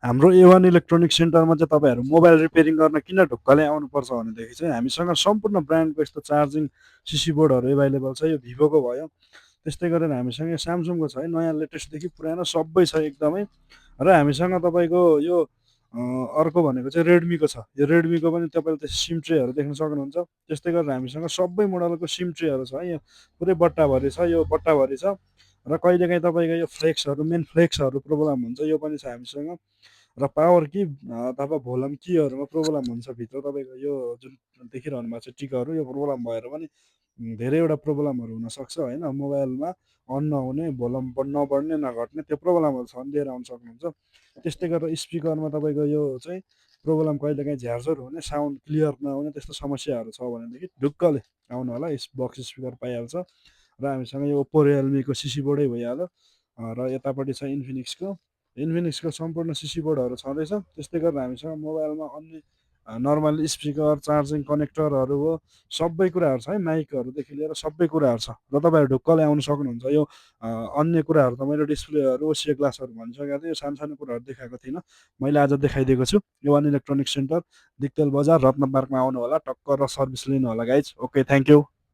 हाम्रो A1 electronic सेन्टरमा चाहिँ तपाईँहरू मोबाइल रिपेयरिङ गर्न किन ढुक्कले आउनुपर्छ भनेदेखि चाहिँ हामीसँग सम्पूर्ण ब्रान्डको यस्तो चार्जिङ सिसी बोर्डहरू एभाइलेबल छ। यो भिभोको भयो, त्यस्तै गरेर हामीसँग यो स्यामसङको छ है, नयाँ लेटेस्टदेखि पुरानो सबै छ एकदमै। र हामीसँग तपाईँको यो अर्को भनेको चाहिँ रेडमीको छ। यो रेडमीको पनि तपाईँले त्यो सिम ट्रेहरू देख्न सक्नुहुन्छ। त्यस्तै गरेर हामीसँग सबै मोडलको सिम ट्रेहरू छ है, यो पुरै बट्टाभरि छ, यो बट्टाभरि छ। र कहिलेकाहीँ तपाईँको यो फ्लेक्सहरू मेन फ्लेक्सहरू प्रोब्लम हुन्छ, यो पनि छ हामीसँग। र पावर कि अथवा भोल्युम कीहरूमा प्रोब्लम हुन्छ भित्र तपाईँको यो जुन देखिरहनु भएको छ टिकहरू, यो प्रोब्लम भएर पनि धेरैवटा प्रोब्लमहरू हुनसक्छ होइन। मोबाइलमा अन नहुने, भोल्युम नबढ्ने, नघट्ने त्यो प्रोब्लमहरू छ भने लिएर आउनु सक्नुहुन्छ। त्यस्तै गरेर स्पिकरमा तपाईँको यो चाहिँ प्रोब्लम कहिलेकाहीँ झ्यारझुर हुने, साउन्ड क्लियर नहुने त्यस्तो समस्याहरू छ भनेदेखि ढुक्कले आउनु होला, बक्स स्पिकर पाइहाल्छ। र हामीसँग यो ओप्पो रियलमीको सिसी बोर्डै भइहाल्यो। र यतापट्टि छ इन्फिनिक्सको। इन्फिनिक्सको सम्पूर्ण सिसी बोर्डहरू छँदैछ। त्यस्तै गरेर हामीसँग मोबाइलमा अन्य नर्मल स्पिकर, चार्जिङ कनेक्टरहरू हो, सबै कुराहरू छ है, माइकहरूदेखि लिएर सबै कुराहरू छ। र तपाईँहरू ढुक्कले आउनु सक्नुहुन्छ। यो अन्य कुराहरू त मैले डिस्प्लेहरू, ओसिए ग्लासहरू भनिसकेको थिएँ। यो सानो कुराहरू देखाएको थिइनँ। मैले आज देखाइदिएको छु। A1 इलेक्ट्रोनिक सेन्टर, दिक्तेल बजार, रत्न पार्कमा आउनु होला टक्क र सर्भिस लिनु होला गाइज। Okay, thank you.